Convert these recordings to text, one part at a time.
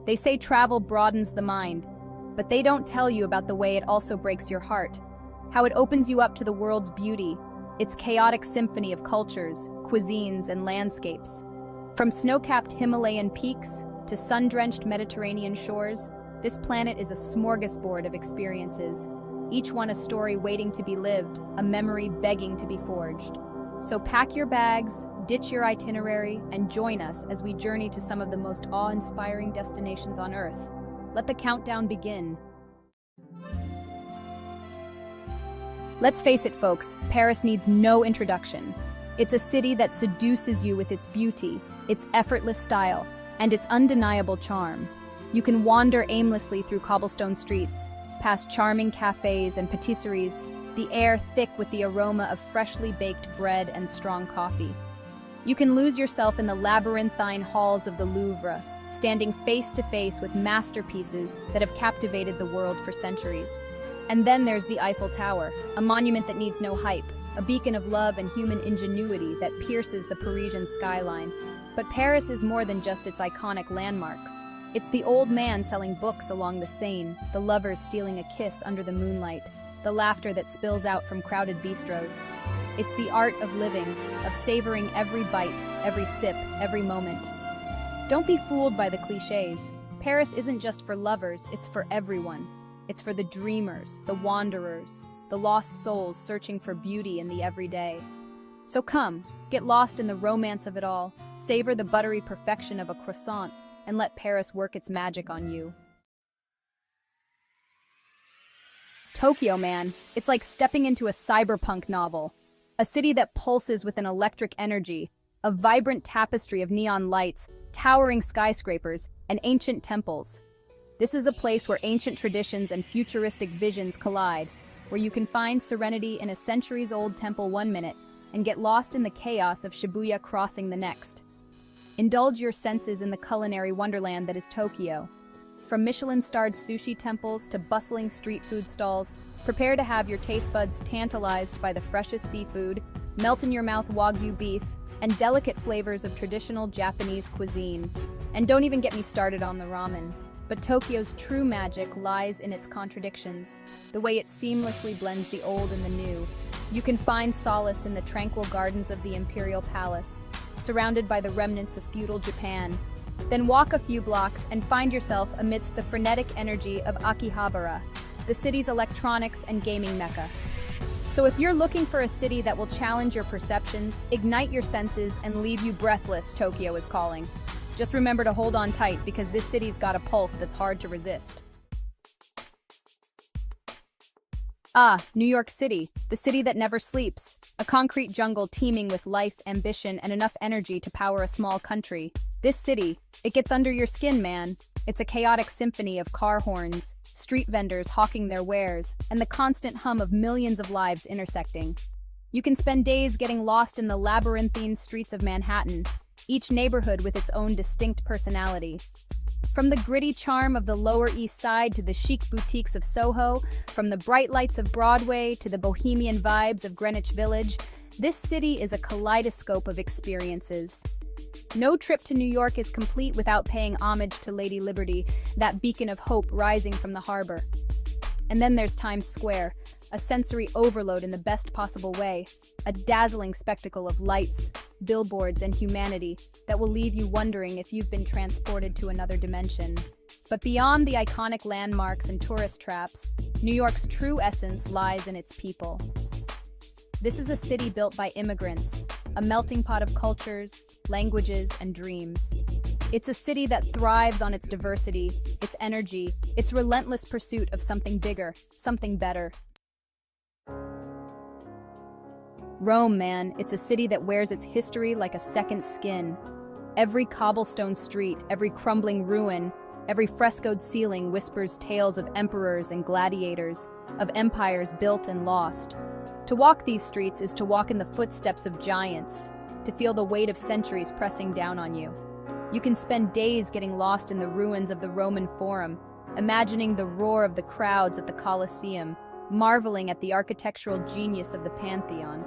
They say travel broadens the mind, but they don't tell you about the way it also breaks your heart, how it opens you up to the world's beauty, its chaotic symphony of cultures, cuisines, and landscapes. From snow-capped Himalayan peaks to sun-drenched Mediterranean shores, this planet is a smorgasbord of experiences, each one a story waiting to be lived, a memory begging to be forged. So pack your bags, ditch your itinerary, and join us as we journey to some of the most awe-inspiring destinations on Earth. Let the countdown begin. Let's face it, folks, Paris needs no introduction. It's a city that seduces you with its beauty, its effortless style, and its undeniable charm. You can wander aimlessly through cobblestone streets, past charming cafes and patisseries, the air thick with the aroma of freshly baked bread and strong coffee. You can lose yourself in the labyrinthine halls of the Louvre, standing face to face with masterpieces that have captivated the world for centuries. And then there's the Eiffel Tower, a monument that needs no hype, a beacon of love and human ingenuity that pierces the Parisian skyline. But Paris is more than just its iconic landmarks. It's the old man selling books along the Seine, the lovers stealing a kiss under the moonlight, the laughter that spills out from crowded bistros. It's the art of living, of savoring every bite, every sip, every moment. Don't be fooled by the cliches. Paris isn't just for lovers, it's for everyone. It's for the dreamers, the wanderers, the lost souls searching for beauty in the everyday. So come, get lost in the romance of it all, savor the buttery perfection of a croissant, and let Paris work its magic on you. Tokyo, man, it's like stepping into a cyberpunk novel. A city that pulses with an electric energy, a vibrant tapestry of neon lights, towering skyscrapers, and ancient temples. This is a place where ancient traditions and futuristic visions collide, where you can find serenity in a centuries-old temple one minute and get lost in the chaos of Shibuya Crossing the next. Indulge your senses in the culinary wonderland that is Tokyo. From Michelin-starred sushi temples to bustling street food stalls, prepare to have your taste buds tantalized by the freshest seafood, melt-in-your-mouth Wagyu beef, and delicate flavors of traditional Japanese cuisine. And don't even get me started on the ramen. But Tokyo's true magic lies in its contradictions, the way it seamlessly blends the old and the new. You can find solace in the tranquil gardens of the Imperial Palace, surrounded by the remnants of feudal Japan. Then walk a few blocks and find yourself amidst the frenetic energy of Akihabara, the city's electronics and gaming mecca. So if you're looking for a city that will challenge your perceptions, ignite your senses, and leave you breathless, Tokyo is calling. Just remember to hold on tight because this city's got a pulse that's hard to resist. Ah, New York City, the city that never sleeps. A concrete jungle teeming with life, ambition, and enough energy to power a small country. This city, it gets under your skin, man. It's a chaotic symphony of car horns, street vendors hawking their wares, and the constant hum of millions of lives intersecting. You can spend days getting lost in the labyrinthine streets of Manhattan, each neighborhood with its own distinct personality. From the gritty charm of the Lower East Side to the chic boutiques of Soho, from the bright lights of Broadway to the bohemian vibes of Greenwich Village, this city is a kaleidoscope of experiences. No trip to New York is complete without paying homage to Lady Liberty, that beacon of hope rising from the harbor. And then there's Times Square, a sensory overload in the best possible way, a dazzling spectacle of lights, billboards, and humanity that will leave you wondering if you've been transported to another dimension. But beyond the iconic landmarks and tourist traps, New York's true essence lies in its people. This is a city built by immigrants, a melting pot of cultures, languages, and dreams. It's a city that thrives on its diversity, its energy, its relentless pursuit of something bigger, something better. Rome, man, it's a city that wears its history like a second skin. Every cobblestone street, every crumbling ruin, every frescoed ceiling whispers tales of emperors and gladiators, of empires built and lost. To walk these streets is to walk in the footsteps of giants, to feel the weight of centuries pressing down on you. You can spend days getting lost in the ruins of the Roman Forum, imagining the roar of the crowds at the Colosseum, marveling at the architectural genius of the Pantheon.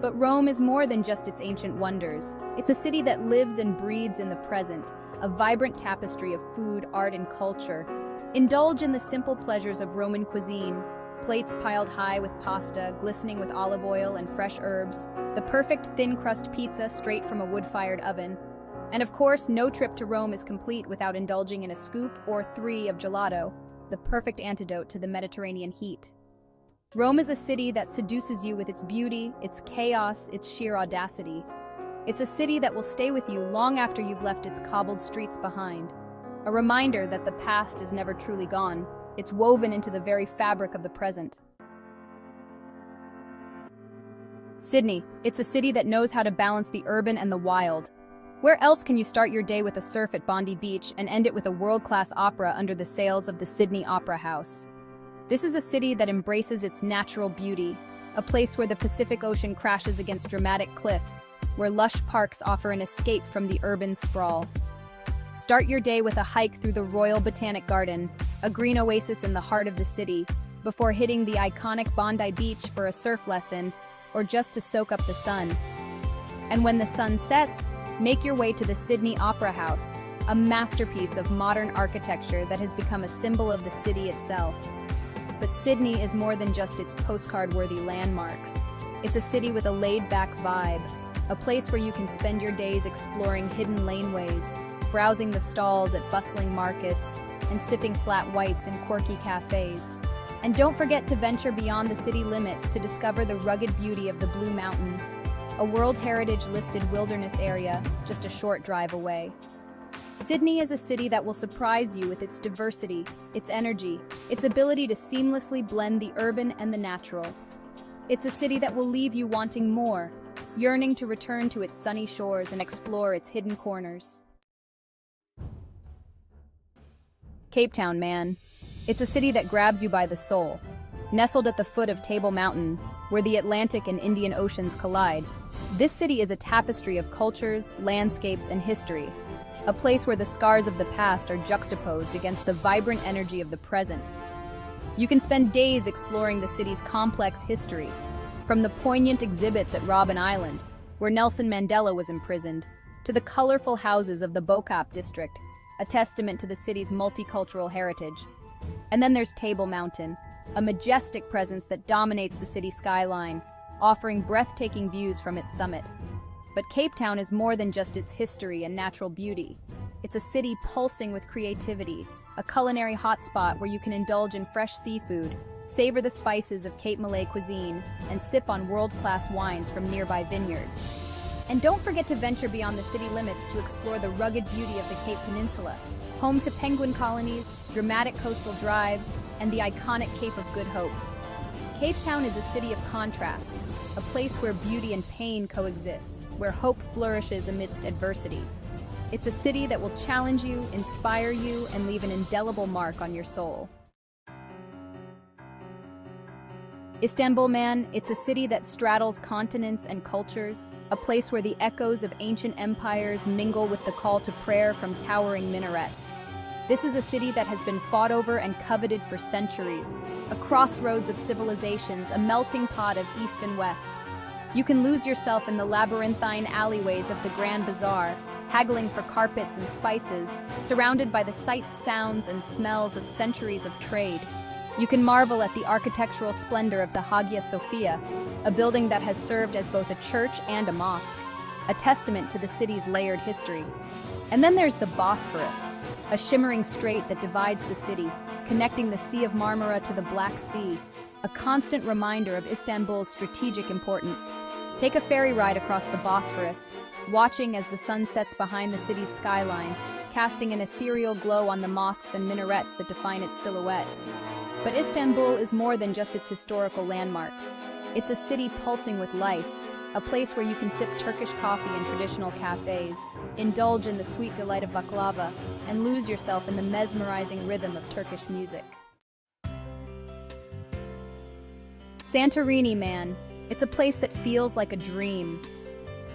But Rome is more than just its ancient wonders. It's a city that lives and breathes in the present, a vibrant tapestry of food, art, and culture. Indulge in the simple pleasures of Roman cuisine, plates piled high with pasta, glistening with olive oil and fresh herbs, the perfect thin-crust pizza straight from a wood-fired oven. And of course, no trip to Rome is complete without indulging in a scoop or three of gelato, the perfect antidote to the Mediterranean heat. Rome is a city that seduces you with its beauty, its chaos, its sheer audacity. It's a city that will stay with you long after you've left its cobbled streets behind. A reminder that the past is never truly gone. It's woven into the very fabric of the present. Sydney, it's a city that knows how to balance the urban and the wild. Where else can you start your day with a surf at Bondi Beach and end it with a world-class opera under the sails of the Sydney Opera House? This is a city that embraces its natural beauty, a place where the Pacific Ocean crashes against dramatic cliffs, where lush parks offer an escape from the urban sprawl. Start your day with a hike through the Royal Botanic Garden, a green oasis in the heart of the city, before hitting the iconic Bondi Beach for a surf lesson or just to soak up the sun. And when the sun sets, make your way to the Sydney Opera House, a masterpiece of modern architecture that has become a symbol of the city itself. But Sydney is more than just its postcard-worthy landmarks. It's a city with a laid-back vibe, a place where you can spend your days exploring hidden laneways, browsing the stalls at bustling markets, and sipping flat whites in quirky cafes. And don't forget to venture beyond the city limits to discover the rugged beauty of the Blue Mountains, a World Heritage-listed wilderness area just a short drive away. Sydney is a city that will surprise you with its diversity, its energy, its ability to seamlessly blend the urban and the natural. It's a city that will leave you wanting more, yearning to return to its sunny shores and explore its hidden corners. Cape Town, man. It's a city that grabs you by the soul. Nestled at the foot of Table Mountain, where the Atlantic and Indian Oceans collide, this city is a tapestry of cultures, landscapes, and history, a place where the scars of the past are juxtaposed against the vibrant energy of the present. You can spend days exploring the city's complex history, from the poignant exhibits at Robben Island, where Nelson Mandela was imprisoned, to the colorful houses of the Bo-Kaap district, a testament to the city's multicultural heritage. And then there's Table Mountain, a majestic presence that dominates the city skyline, offering breathtaking views from its summit. But Cape Town is more than just its history and natural beauty. It's a city pulsing with creativity, a culinary hotspot where you can indulge in fresh seafood, savor the spices of Cape Malay cuisine, and sip on world-class wines from nearby vineyards. And don't forget to venture beyond the city limits to explore the rugged beauty of the Cape Peninsula, home to penguin colonies, dramatic coastal drives, and the iconic Cape of Good Hope. Cape Town is a city of contrasts, a place where beauty and pain coexist, where hope flourishes amidst adversity. It's a city that will challenge you, inspire you, and leave an indelible mark on your soul. Istanbul, man, it's a city that straddles continents and cultures, a place where the echoes of ancient empires mingle with the call to prayer from towering minarets. This is a city that has been fought over and coveted for centuries, a crossroads of civilizations, a melting pot of East and West. You can lose yourself in the labyrinthine alleyways of the Grand Bazaar, haggling for carpets and spices, surrounded by the sights, sounds, and smells of centuries of trade. You can marvel at the architectural splendor of the Hagia Sophia, a building that has served as both a church and a mosque, a testament to the city's layered history. And then there's the Bosphorus, a shimmering strait that divides the city, connecting the Sea of Marmara to the Black Sea, a constant reminder of Istanbul's strategic importance. Take a ferry ride across the Bosphorus, watching as the sun sets behind the city's skyline, casting an ethereal glow on the mosques and minarets that define its silhouette. But Istanbul is more than just its historical landmarks. It's a city pulsing with life, a place where you can sip Turkish coffee in traditional cafes, indulge in the sweet delight of baklava, and lose yourself in the mesmerizing rhythm of Turkish music. Santorini, man, it's a place that feels like a dream.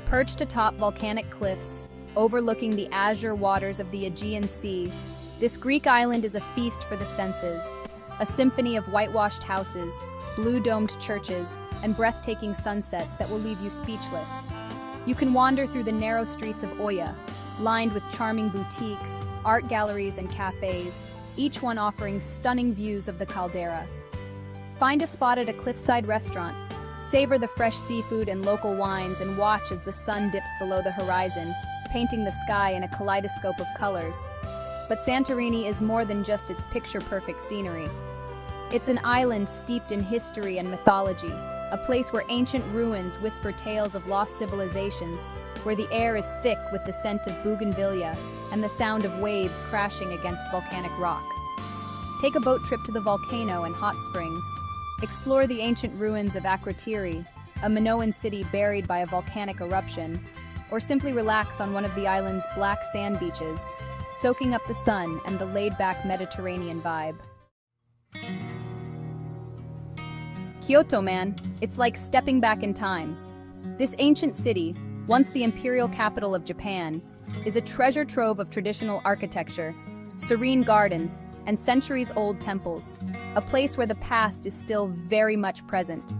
Perched atop volcanic cliffs, overlooking the azure waters of the Aegean Sea, this Greek island is a feast for the senses. a symphony of whitewashed houses, blue-domed churches, and breathtaking sunsets that will leave you speechless. You can wander through the narrow streets of Oya, lined with charming boutiques, art galleries, and cafes, each one offering stunning views of the caldera. Find a spot at a cliffside restaurant, savor the fresh seafood and local wines, and watch as the sun dips below the horizon, painting the sky in a kaleidoscope of colors. But Santorini is more than just its picture-perfect scenery. It's an island steeped in history and mythology, a place where ancient ruins whisper tales of lost civilizations, where the air is thick with the scent of bougainvillea and the sound of waves crashing against volcanic rock. Take a boat trip to the volcano and hot springs. Explore the ancient ruins of Akrotiri, a Minoan city buried by a volcanic eruption, or simply relax on one of the island's black sand beaches, soaking up the sun and the laid-back Mediterranean vibe. Kyoto, man, it's like stepping back in time. This ancient city, once the imperial capital of Japan, is a treasure trove of traditional architecture, serene gardens, and centuries-old temples, a place where the past is still very much present.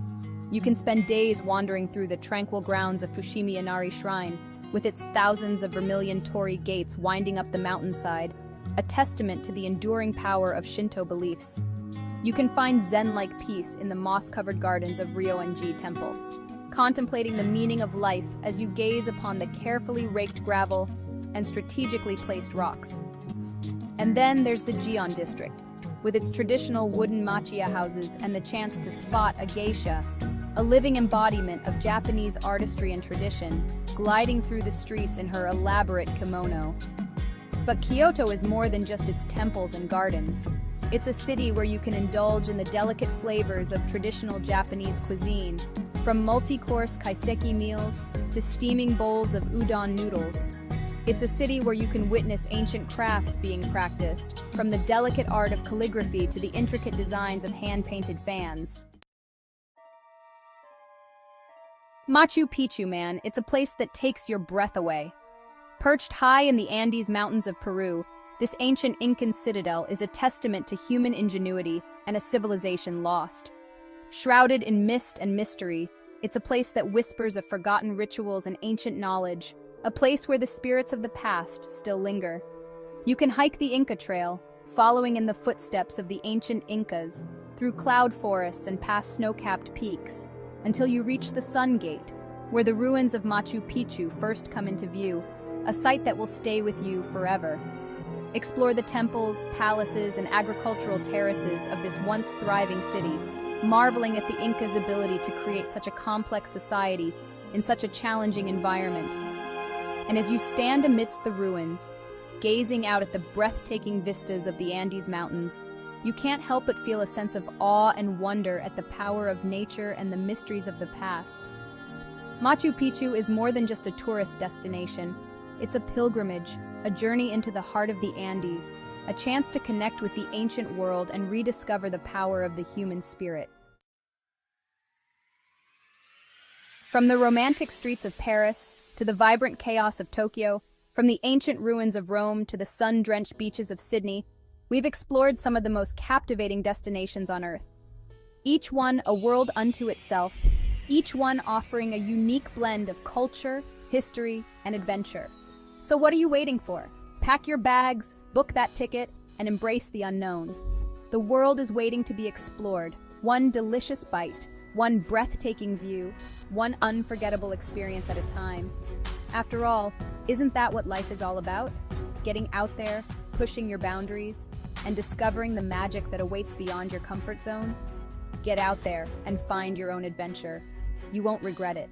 You can spend days wandering through the tranquil grounds of Fushimi Inari Shrine, with its thousands of vermilion torii gates winding up the mountainside, a testament to the enduring power of Shinto beliefs. You can find Zen-like peace in the moss-covered gardens of Ryoanji Temple, contemplating the meaning of life as you gaze upon the carefully raked gravel and strategically placed rocks. And then there's the Gion district, with its traditional wooden machiya houses and the chance to spot a geisha, a living embodiment of Japanese artistry and tradition, gliding through the streets in her elaborate kimono. But Kyoto is more than just its temples and gardens. It's a city where you can indulge in the delicate flavors of traditional Japanese cuisine, from multi-course kaiseki meals to steaming bowls of udon noodles. It's a city where you can witness ancient crafts being practiced, from the delicate art of calligraphy to the intricate designs of hand-painted fans. Machu Picchu, man, it's a place that takes your breath away. Perched high in the Andes Mountains of Peru, this ancient Incan citadel is a testament to human ingenuity and a civilization lost. Shrouded in mist and mystery, it's a place that whispers of forgotten rituals and ancient knowledge, a place where the spirits of the past still linger. You can hike the Inca Trail, following in the footsteps of the ancient Incas, through cloud forests and past snow-capped peaks, until you reach the Sun Gate, where the ruins of Machu Picchu first come into view, a sight that will stay with you forever. Explore the temples, palaces, and agricultural terraces of this once thriving city, marveling at the Incas' ability to create such a complex society in such a challenging environment. And as you stand amidst the ruins, gazing out at the breathtaking vistas of the Andes Mountains, you can't help but feel a sense of awe and wonder at the power of nature and the mysteries of the past. Machu Picchu is more than just a tourist destination. It's a pilgrimage, a journey into the heart of the Andes, a chance to connect with the ancient world and rediscover the power of the human spirit. From the romantic streets of Paris to the vibrant chaos of Tokyo, from the ancient ruins of Rome to the sun-drenched beaches of Sydney, we've explored some of the most captivating destinations on Earth. Each one a world unto itself, each one offering a unique blend of culture, history, and adventure. So what are you waiting for? Pack your bags, book that ticket, and embrace the unknown. The world is waiting to be explored, one delicious bite, one breathtaking view, one unforgettable experience at a time. After all, isn't that what life is all about? Getting out there, pushing your boundaries, and discovering the magic that awaits beyond your comfort zone? Get out there and find your own adventure. You won't regret it.